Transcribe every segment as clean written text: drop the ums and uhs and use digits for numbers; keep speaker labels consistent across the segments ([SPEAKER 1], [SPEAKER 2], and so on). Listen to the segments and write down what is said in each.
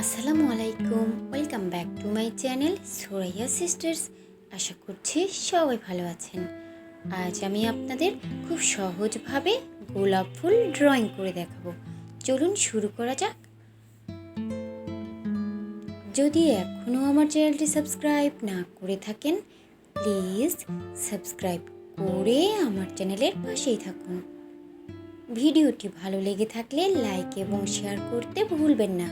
[SPEAKER 1] আসসালামুয়ালাইকুম, welcome back to my channel Suraiya sisters. আশা করছি সবাই ভালো আছেন। আজ আমি আপনাদের খুব সহজভাবে গোলাপ ফুল ড্রয়িং করে দেখাবো। চলুন শুরু করা যাক। যদি এখনও আমার চ্যানেলটি সাবস্ক্রাইব না করে থাকেন, প্লিজ সাবস্ক্রাইব করে আমার চ্যানেলের পাশেই থাকুন। ভিডিওটি ভালো লেগে থাকলে লাইক এবং শেয়ার করতে ভুলবেন না।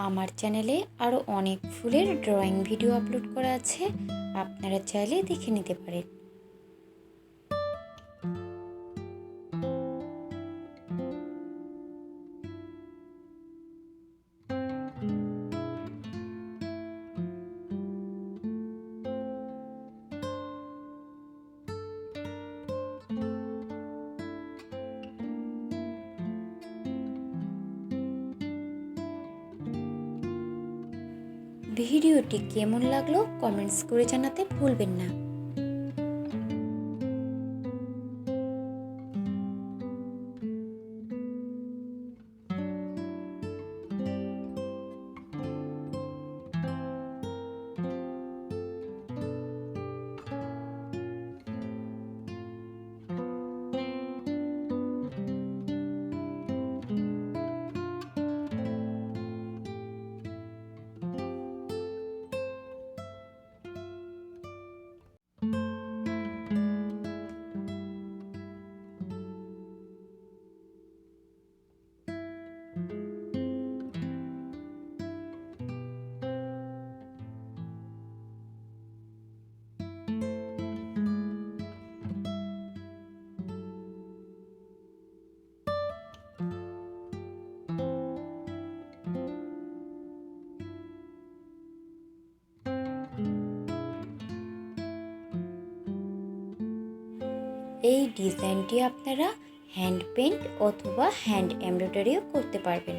[SPEAKER 1] আমার চ্যানেলে আরও অনেক ফুলের ড্রয়িং ভিডিও আপলোড করা আছে, আপনারা চাইলে দেখে নিতে পারেন। ভিডিওটি কেমন লাগলো কমেন্টস করে জানাতে ভুলবেন না। এই ডিজাইনটি আপনারা হ্যান্ড পেইন্ট অথবা হ্যান্ড এমব্রয়ডারিও করতে পারবেন।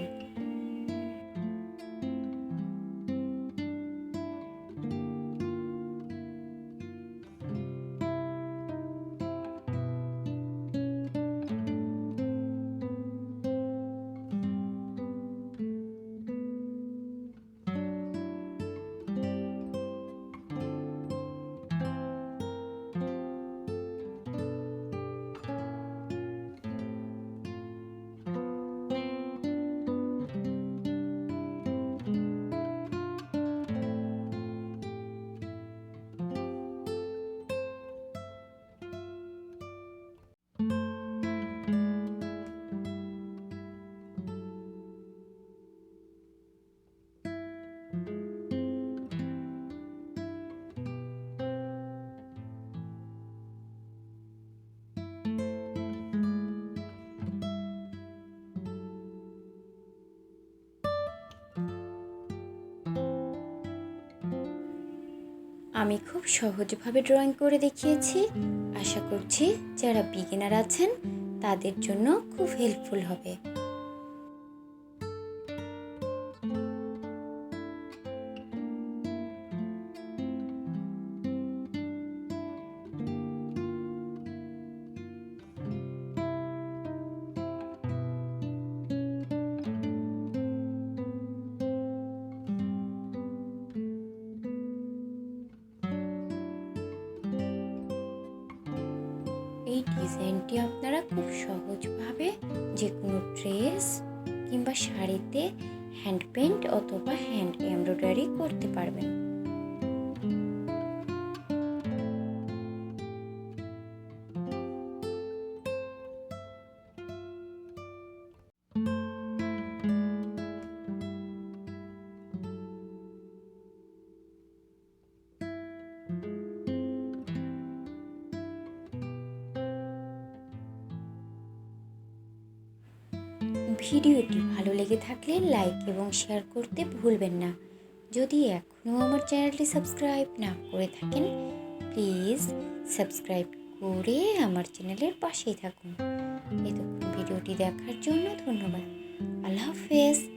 [SPEAKER 1] আমি খুব সহজভাবে ড্রয়িং করে দেখিয়েছি। আশা করছি যারা বিগিনার আছেন তাদের জন্য খুব হেল্পফুল হবে। এই ডিজাইনটি আপনারা খুব সহজভাবে যে কোনো ড্রেস কিংবা শাড়িতে হ্যান্ড পেইন্ট অথবা হ্যান্ড এমব্রয়ডারি করতে পারবেন। ভিডিওটি ভালো লেগে থাকলে লাইক এবং শেয়ার করতে ভুলবেন না। যদি এখনও আমার চ্যানেলটি সাবস্ক্রাইব না করে থাকেন, প্লিজ সাবস্ক্রাইব করে আমার চ্যানেলের পাশেই থাকুন। এতক্ষণ ভিডিওটি দেখার জন্য ধন্যবাদ। আল্লাহ হাফেজ।